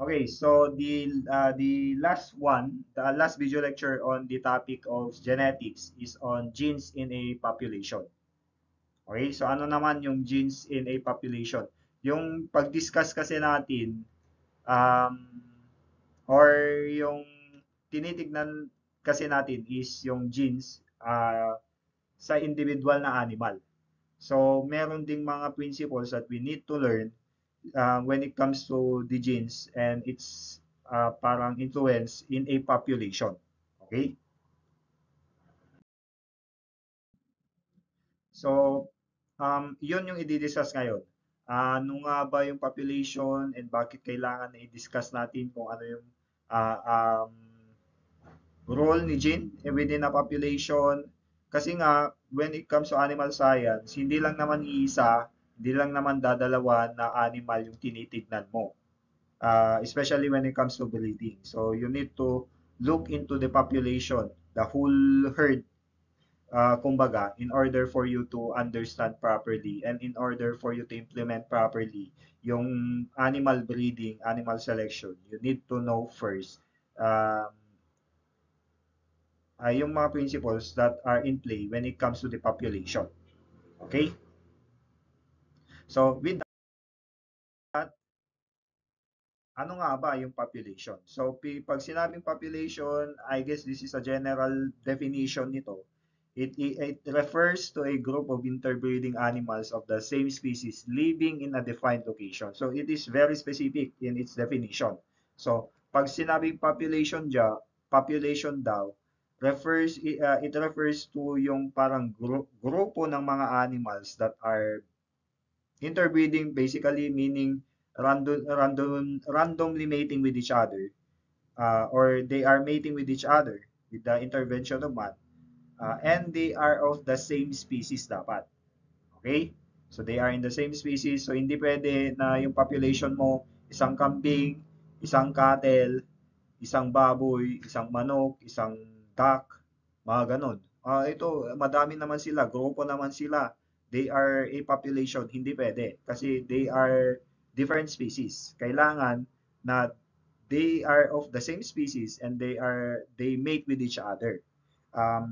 Okay, so the last one, the last video lecture on the topic of genetics is on genes in a population. Okay, so ano naman yung genes in a population? Yung pag-discuss kasi natin, um, or yung tinitignan kasi natin is yung genes sa individual na animal. So, meron ding mga principles that we need to learn when it comes to the genes and its parang influence in a population. Okay? So, yun yung i-discuss ngayon. Ano nga ba yung population and bakit kailangan na i-discuss natin kung ano yung ah, um, role ni gene within a population. Kasi nga, when it comes to animal science, hindi lang naman iisa, hindi lang naman dadalawa na animal yung tinitignan mo. Especially when it comes to breeding. So you need to look into the population, the whole herd, kumbaga, in order for you to understand properly and in order for you to implement properly yung animal breeding, animal selection, you need to know first um, yung mga principles that are in play when it comes to the population. Okay? So with that, ano nga ba yung population? So, pag sinabing population, I guess this is a general definition nito. It refers to a group of interbreeding animals of the same species living in a defined location. So, it is very specific in its definition. So, pag sinabing population daw, it refers to yung parang grupo ng mga animals that are interbreeding, basically meaning randomly mating with each other, or they are mating with each other with the intervention of man, and they are of the same species dapat. Okay? So they are in the same species. So hindi pwede na yung population mo, isang kambing, isang cattle, isang baboy, isang manok, isang duck, mga ganon. Ito, madami naman sila, grupo naman sila. They are a population, hindi pwede. Kasi they are different species. Kailangan na they are of the same species and they mate with each other.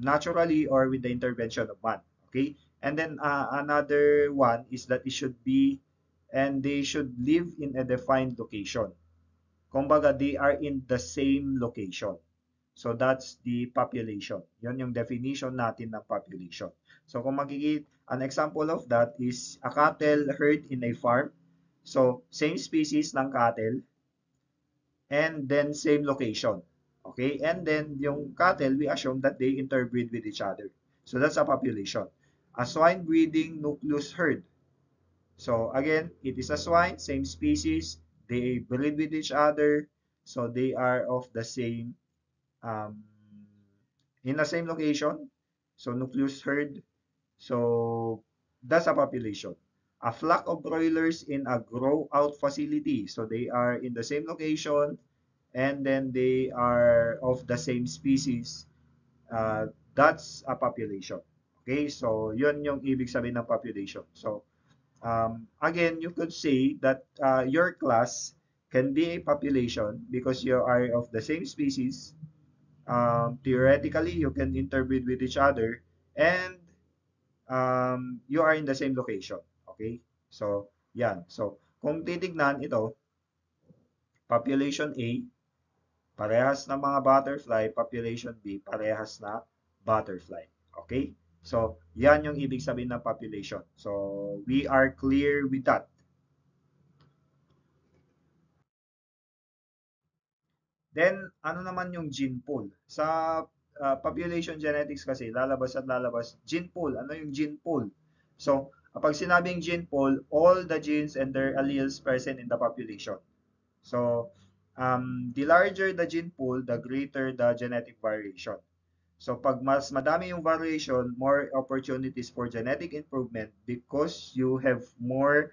Naturally or with the intervention of man. Okay? And then another one is that it should be and they should live in a defined location. Kumbaga, they are in the same location. So that's the population. Yon yung definition natin ng population. So kung makikita, an example of that is a cattle herd in a farm. So same species ng cattle and then same location. Okay? And then yung cattle, we assume that they interbreed with each other. So that's a population. A swine breeding nucleus herd. So again, it is a swine, same species, they breed with each other, so they are of the same, um, in the same location, so nucleus herd, so that's a population. A flock of broilers in a grow out facility, so they are in the same location, and then they are of the same species, that's a population. Okay, so yun yung ibig sabihin ng population. So, again, you could say that your class can be a population because you are of the same species. Theoretically, you can interbreed with each other and you are in the same location. Okay? So, yan. So, kung titignan ito, population A, parehas na mga butterfly, population B, parehas na butterfly. Okay? So, yan yung ibig sabihin ng population. So, we are clear with that. Then, ano naman yung gene pool? Sa population genetics kasi, lalabas at lalabas, gene pool. Ano yung gene pool? So, kapag sinabing gene pool, all the genes and their alleles present in the population. So, the larger the gene pool, the greater the genetic variation. So, pag mas madami yung variation, more opportunities for genetic improvement because you have more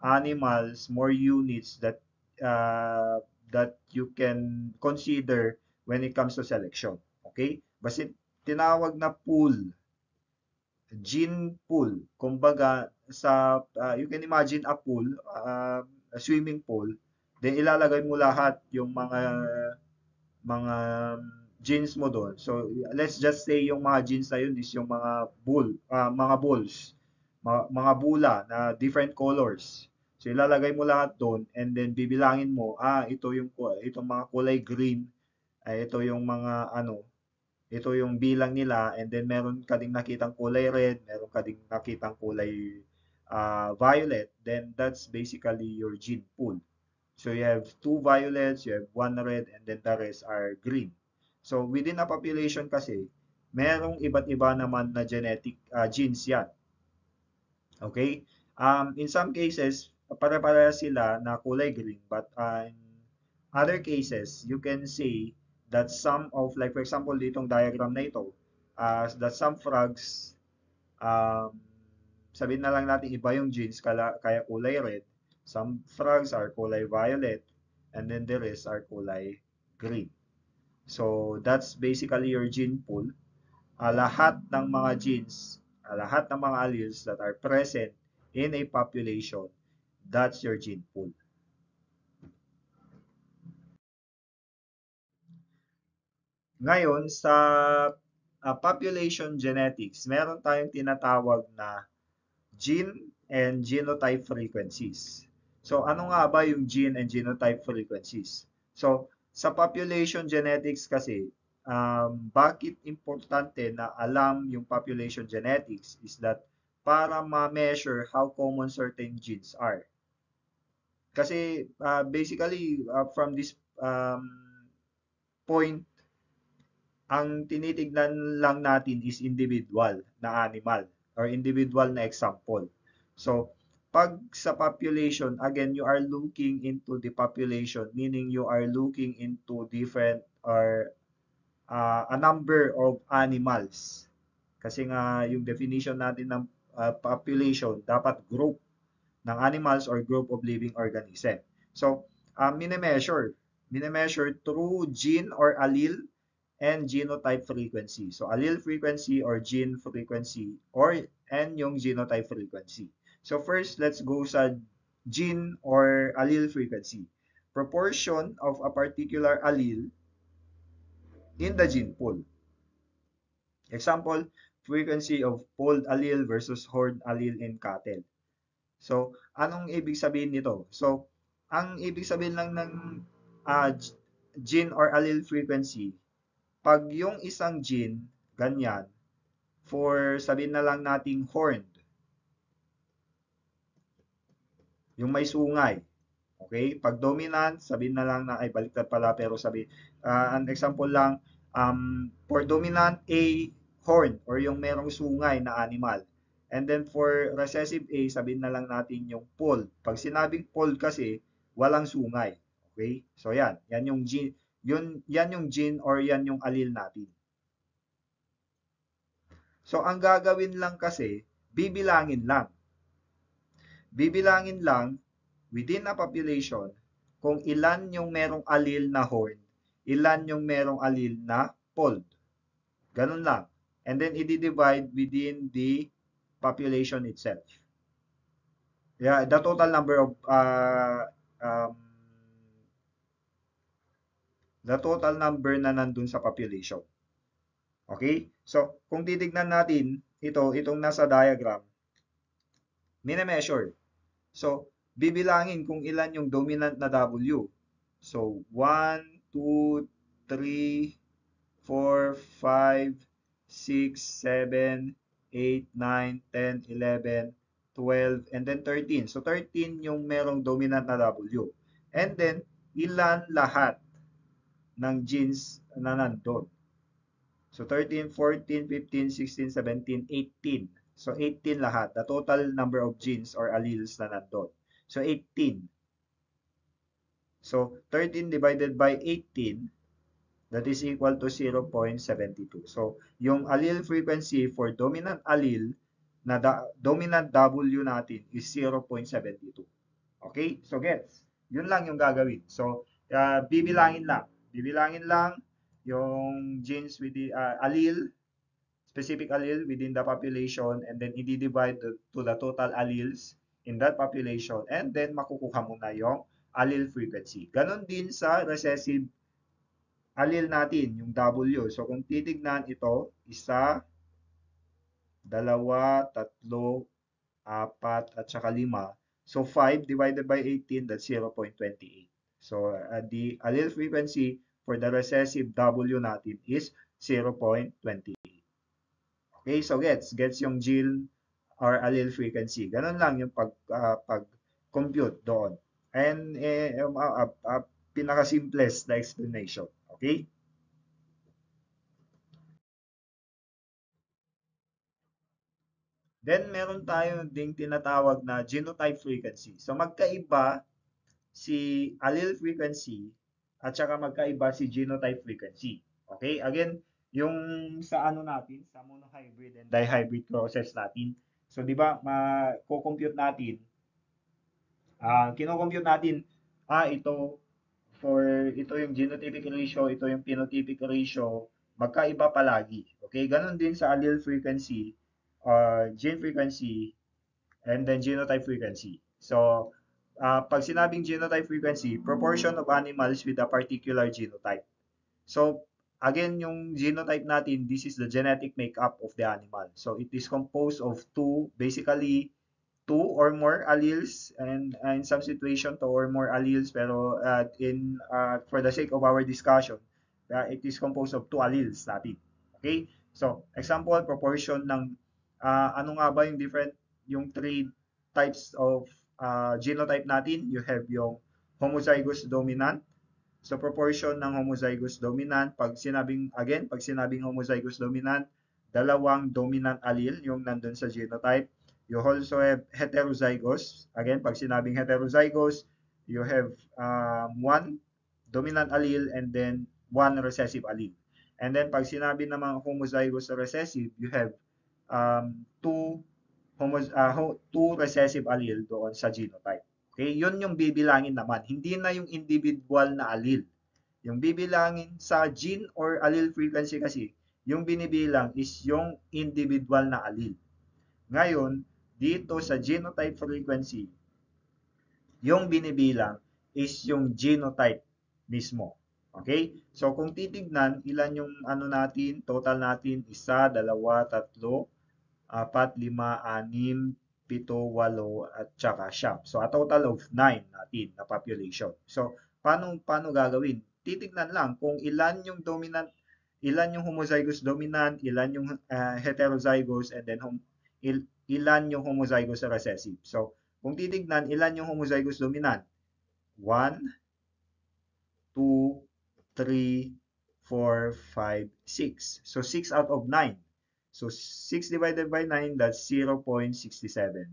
animals, more units uh, that you can consider when it comes to selection. Okay? Basta tinawag na pool, gene pool. Kumbaga, you can imagine a pool, a swimming pool. Then ilalagay mo lahat yung mga genes mo doon. So let's just say yung mga genes na yun is yung mga balls, mga bula na different colors. So ilalagay mo lahat doon and then bibilangin mo, itong mga kulay green, ay ito yung mga ano, ito yung bilang nila and then meron ka ding nakitang kulay red, meron ka ding nakitang kulay violet, then that's basically your gene pool. So you have two violets, you have one red, and then the rest are green. So within a population kasi, merong iba't iba naman na genetic genes yan. Okay? In some cases, pare-pareha sila na kulay green, but in other cases, you can say that some of, like for example, ditong diagram na ito, that some frogs, um, sabihin na lang natin iba yung genes, kaya kulay red, some frogs are kulay violet, and then the rest are kulay green. So, that's basically your gene pool. Lahat ng mga genes, lahat ng mga alleles that are present in a population, that's your gene pool. Ngayon, sa population genetics, meron tayong tinatawag na gene and genotype frequencies. So, ano nga ba yung gene and genotype frequencies? So, sa population genetics kasi, bakit importante na alam yung population genetics is that para ma-measure how common certain genes are. Kasi basically from this point, ang tinitignan lang natin is individual na animal or individual na example. So, pag sa population, again, you are looking into the population, meaning you are looking into different or a number of animals. Kasi nga, yung definition natin ng population, dapat group ng animals or group of living organism. So, minimeasure through gene or allele and genotype frequency. So, allele frequency or gene frequency and yung genotype frequency. So, first, let's go sa gene or allele frequency. Proportion of a particular allele in the gene pool. Example, frequency of polled allele versus horde allele in cattle. So, anong ibig sabihin nito? So, ang ibig sabihin lang ng uh, gene or allele frequency, pag yung isang gene, ganyan, for sabihin na lang nating horned, yung may sungay. Okay? Pag dominant, sabihin na lang na, ay baliktad pala, pero an example lang, for dominant A, horn, or yung merong sungay na animal. And then for recessive A, sabihin na lang natin yung polled. Pag sinabing polled kasi, walang sungay. Okay? So yan, yan yung gene, yan yung gene or yan yung allele natin. So ang gagawin lang kasi, bibilangin lang. Bibilangin lang within a population kung ilan yung merong allele na horn, ilan yung merong allele na polled. Ganun lang. And then i-divide within the population itself. Yeah, the total number of na nandun sa population. Okay? So, kung titignan natin itong nasa diagram, mini-measure. So, bibilangin kung ilan yung dominant na W. So, 1, 2, 3, 4, 5, 6, 7, 8, 9, 10, 11, 12, and then 13. So, 13 yung merong dominant na W. And then, ilan lahat ng genes na nandun. So, 13, 14, 15, 16, 17, 18. So, 18 lahat. The total number of genes or alleles na nandun. So, 18. So, 13 divided by 18, that is equal to 0.72. So, yung allele frequency for dominant allele na dominant W natin is 0.72. Okay? So, gets? Yun lang yung gagawin. So, bibilangin lang. Bibilangin lang yung genes with the allele, specific allele within the population, and then i-divide to the total alleles in that population, and then makukuha mo na yung allele frequency. Ganon din sa recessive allele natin, yung W. So kung titignan ito, isa, dalawa, tatlo, apat, at saka lima. So 5 divided by 18, that's 0.28. So the allele frequency for the recessive W natin is 0.28. Okay, so gets yung gene or allele frequency. Ganun lang yung pag-compute doon. And pinaka-simplest na explanation. Okay? Then meron tayo ding tinatawag na genotype frequency. So magkaiba si allele frequency at saka magkaiba si genotype frequency. Okay? Again, yung sa ano natin, sa monohybrid and dihybrid process natin. So 'di ba, ma-compute natin, kino-compute natin, ito yung genotypic ratio, ito yung phenotypic ratio, magkaiba palagi. Okay? Ganon din sa allele frequency, gene frequency, and then genotype frequency. So, pag sinabing genotype frequency, proportion of animals with a particular genotype. So, again, yung genotype natin, this is the genetic makeup of the animal. So, it is composed of basically two or more alleles, and in some situation two or more alleles, pero for the sake of our discussion, it is composed of two alleles natin. Okay? So, example, proportion ng ano nga ba yung yung three types of genotype natin? You have yung homozygous dominant. So, proportion ng homozygous dominant, pag sinabing homozygous dominant, dalawang dominant allele yung nandun sa genotype. You also have heterozygous. Again, pag sinabing heterozygous, you have one dominant allele and then one recessive allele. And then, pag sinabi namang homozygous recessive, you have two recessive allele doon sa genotype. Okay, yun yung bibilangin naman. Hindi na yung individual na allele. Yung bibilangin sa gene or allele frequency kasi, yung binibilang is yung individual na allele. Ngayon, dito sa genotype frequency, yung binibilang is yung genotype mismo. Okay? So, kung titignan, ilan yung ano natin, total natin, isa, dalawa, tatlo, apat, lima, anim, pito, walo, at saka siyam. So, a total of 9 natin na population. So, paano gagawin? Titignan lang kung ilan yung dominant, ilan yung homozygous dominant, ilan yung heterozygous, and then ilan yung homozygous recessive. So, kung titignan, ilan yung homozygous dominant? 1, 2, 3, 4, 5, 6. So, 6 out of 9. So, 6 divided by 9, that's 0.67.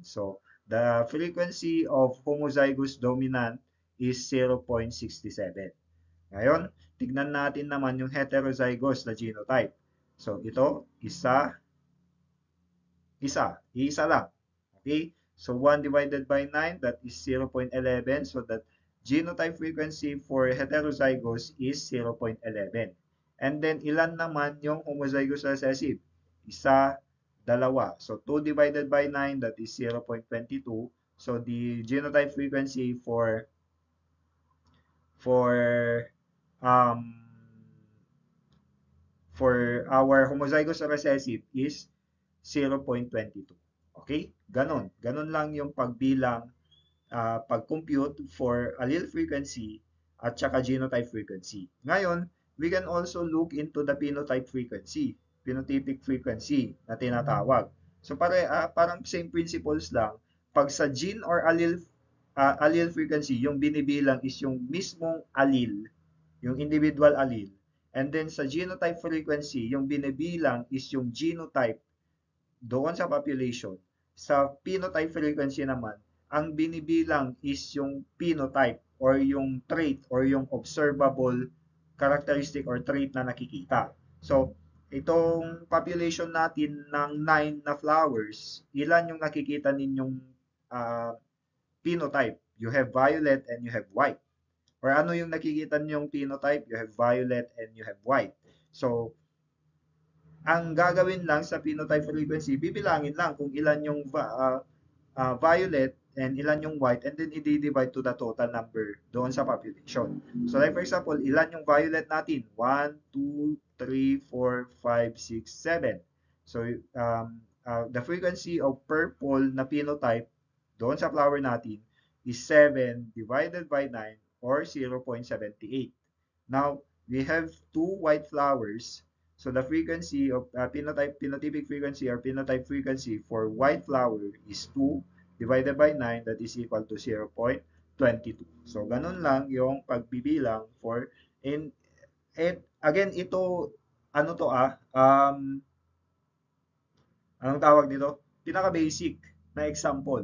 So, the frequency of homozygous dominant is 0.67. Ngayon, tignan natin naman yung heterozygous na genotype. So, ito, isa lang. Okay? So, 1 divided by 9, that is 0.11. So, that genotype frequency for heterozygous is 0.11. And then, ilan naman yung homozygous recessive? Isa, dalawa. So, 2 divided by 9, that is 0.22. So, the genotype frequency for um, our homozygous recessive is 0.22. Okay? Ganon lang yung pagbilang, pag-compute for allele frequency at saka genotype frequency. Ngayon, we can also look into the phenotype frequency, phenotypic frequency na tinatawag. So, parang same principles lang. Pag sa gene or allele frequency, yung binibilang is yung mismong allele, yung individual allele. And then sa genotype frequency, yung binibilang is yung genotype doon sa population. Sa phenotype frequency naman, ang binibilang is yung phenotype or yung trait or yung observable characteristic or trait na nakikita. So, itong population natin ng 9 na flowers, ilan yung nakikita ninyong phenotype? You have violet and you have white. Or ano yung nakikita niyong phenotype? You have violet and you have white. So, ang gagawin lang sa phenotype frequency, bibilangin lang kung ilan yung violet, and ilan yung white, and then i-divide to the total number doon sa population. So like for example, ilan yung violet natin? 1, 2, 3, 4, 5, 6, 7. So the frequency of purple na phenotype doon sa flower natin is 7 divided by 9 or 0.78. Now, we have two white flowers. So the frequency of phenotypic frequency or phenotype frequency for white flower is 2 divided by 9, that is equal to 0.22. So ganun lang yung pagbibilang for in it again ito ano to anong tawag dito? Pinaka basic na example.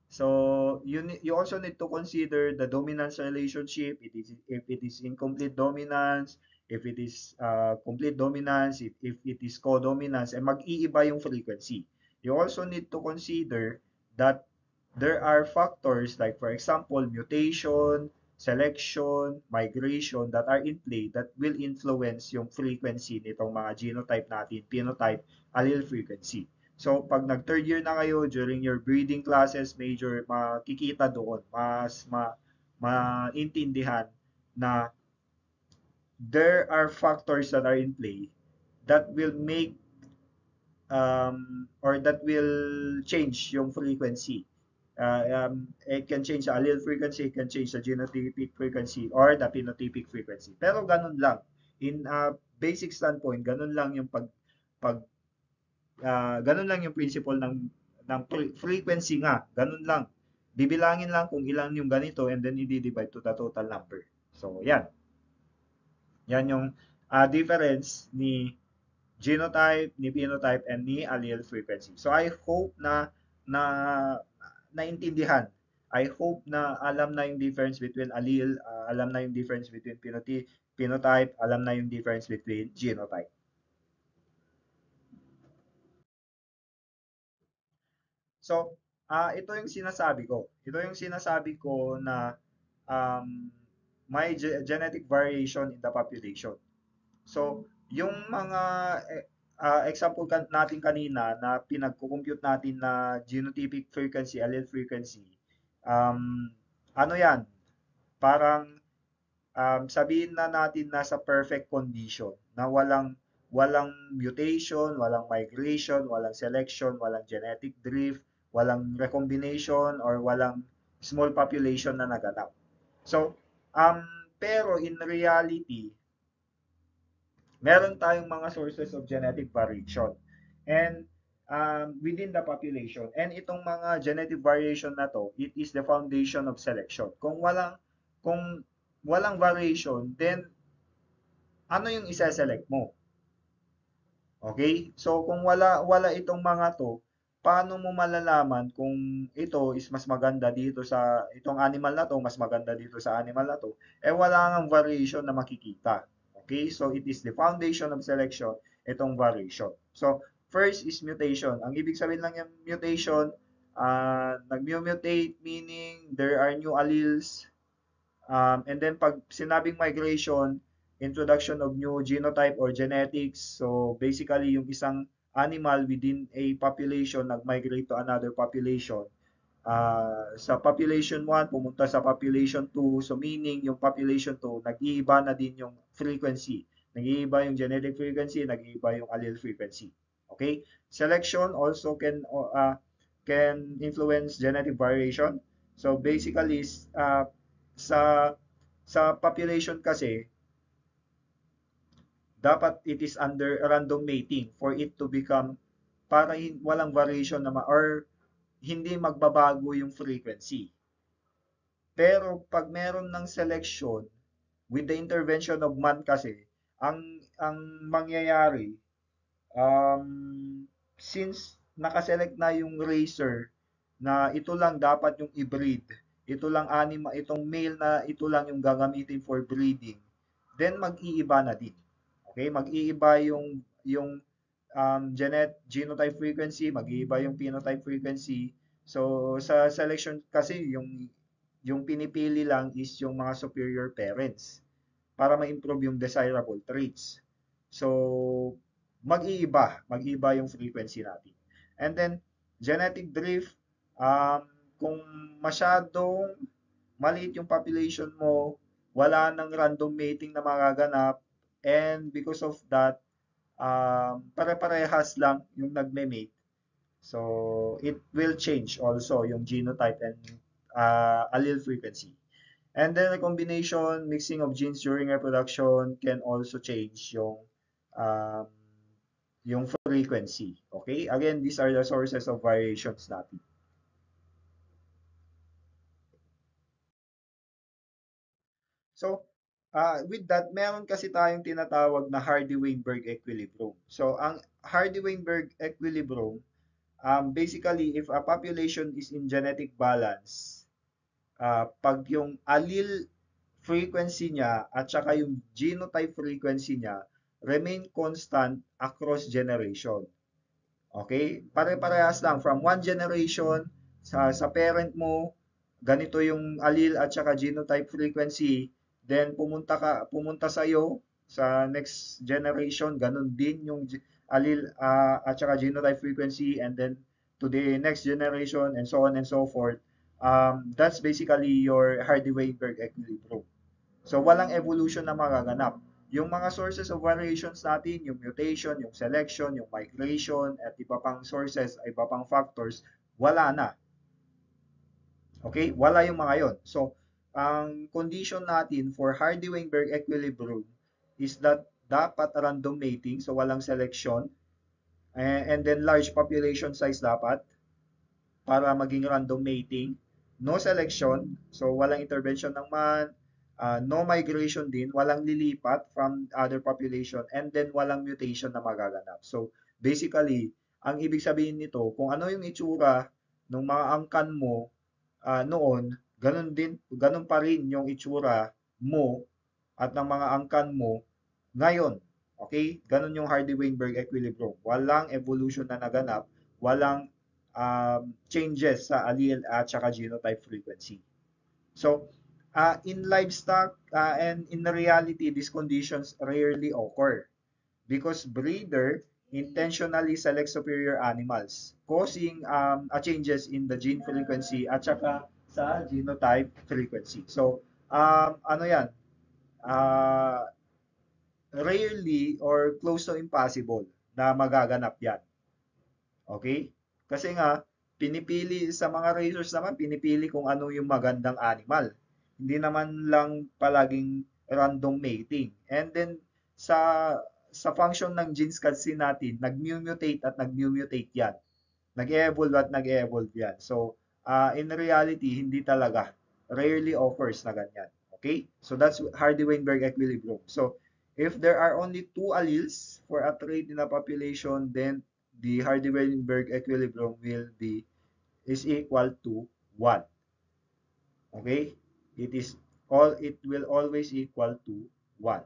So you also need to consider the dominance relationship. If it is incomplete dominance, if it is complete dominance, if it is codominance, and mag-iiba yung frequency. You also need to consider that there are factors like for example mutation, selection, migration that are in play that will influence yung frequency nitong mga genotype natin, phenotype, allele frequency. So, pag nag-third year na kayo, during your breeding classes, major, makikita doon, maintindihan na there are factors that are in play that will make or that will change yung frequency. It can change the allele frequency, it can change the genotypic frequency or the phenotypic frequency. Pero ganun lang. In a basic standpoint, ganun lang yung pag ganun lang yung principle ng frequency nga. Ganun lang. Bibilangin lang kung ilan yung ganito and then i-divide to the total number. So, yan. Yan yung difference ni genotype, ni phenotype, and ni allele frequency. So, I hope na naintindihan. I hope na alam na yung difference between allele, alam na yung difference between phenotype, alam na yung difference between genotype. So, ito yung sinasabi ko. Ito yung sinasabi ko na may genetic variation in the population. So, yung mga example natin kanina na pinagko-compute natin na genotypic frequency, allele frequency, ano yan? Parang sabihin na natin nasa perfect condition na walang mutation, walang migration, walang selection, walang genetic drift, walang recombination, or walang small population na naganap. So, pero in reality, meron tayong mga sources of genetic variation and within the population. And itong mga genetic variation na to, it is the foundation of selection. Kung walang variation, then ano yung isa-select mo? Okay? So kung wala itong mga to, paano mo malalaman kung ito is mas maganda dito sa itong animal na to, mas maganda dito sa animal na to? Eh wala ngang variation na makikita. Okay? So it is the foundation of selection, itong variation. So first is mutation. Ang ibig sabihin lang yung mutation, nag-mutate meaning there are new alleles. And then pag sinabing migration, introduction of new genotype or genetics. So basically yung isang animal within a population nag-migrate to another population. Sa population 1 pumunta sa population 2. So meaning yung population 2 nag-iiba na din yung frequency. Nag-iiba yung genetic frequency, nag-iiba yung allele frequency. Okay? Selection also can influence genetic variation. So basically sa population kasi dapat it is under random mating for it to become para walang variation naman or hindi magbabago yung frequency. Pero pag meron ng selection with the intervention of man kasi ang mangyayari since nakaselect na yung racer na ito lang dapat yung i-breed, ito lang itong male na ito lang yung gagamitin for breeding, then mag-iiba na din. Okay? Mag-iiba yung genotype frequency, mag-iiba yung phenotype frequency. So sa selection kasi yung pinipili lang is yung mga superior parents para ma-improve yung desirable traits. So mag-iiba yung frequency natin. And then genetic drift, kung masyadong maliit yung population mo, wala nang random mating na magaganap, and because of that, pare-parehas lang yung nagme-mate. So, it will change also yung genotype and allele frequency. And then the combination, mixing of genes during reproduction can also change um, yung frequency. Okay? Again, these are the sources of variations natin. So, with that, meron kasi tayong tinatawag na Hardy-Weinberg equilibrium. So, ang Hardy-Weinberg equilibrium, basically, if a population is in genetic balance, pag yung allele frequency niya at saka yung genotype frequency niya remain constant across generation. Okay? Pare-parehas lang from one generation sa parent mo, ganito yung allele at saka genotype frequency, then pumunta sa iyo sa next generation, ganun din yung allele at saka genotype frequency, and then to the next generation and so on and so forth. That's basically your Hardy-Weinberg equilibrium. So, walang evolution na magaganap. Yung mga sources of variations natin, yung mutation, yung selection, yung migration, at iba pang sources, iba pang factors, wala na. Okay? Wala yung mga yon. So, ang condition natin for Hardy-Weinberg equilibrium is that dapat random mating, so walang selection, and then large population size dapat para maging random mating. No selection, so walang intervention ng man, no migration din, walang lilipat from other population, and then walang mutation na magaganap. So, basically, ang ibig sabihin nito, kung ano yung itsura ng mga angkan mo noon, ganun pa rin yung itsura mo at ng mga angkan mo ngayon. Okay? Ganun yung Hardy-Weinberg equilibrium. Walang evolution na naganap, walang changes sa allele at saka genotype frequency. So, in livestock and in reality, these conditions rarely occur because breeder intentionally select superior animals, causing changes in the gene frequency at saka sa genotype frequency. So, ano yan? Uh, Rarely or close to impossible na magaganap yan. Okay? Kasi nga, pinipili sa mga racers naman, pinipili kung ano yung magandang animal. Hindi naman lang palaging random mating. And then, sa sa function ng genes kasi natin, nag-mutate at nag-mutate yan. Nag-evolve at nag-evolve yan. So, in reality, hindi talaga. Rarely occurs na ganyan. Okay? So, that's Hardy-Weinberg equilibrium. So, if there are only two alleles for a trait in a population, then the Hardy-Weinberg equilibrium is equal to 1. Okay? It will always equal to 1.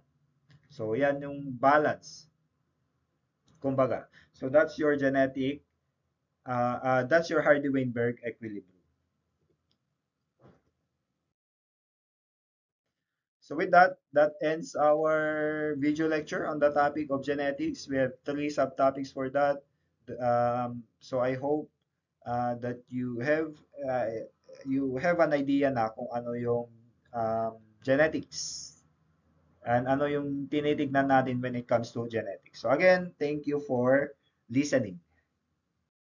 So, yan yung balance. Kumbaga. So, that's your Hardy-Weinberg equilibrium. So with that, that ends our video lecture on the topic of genetics. We have three subtopics for that. So I hope that you have an idea na kung ano yung genetics and ano yung tinitignan natin when it comes to genetics. So again, thank you for listening.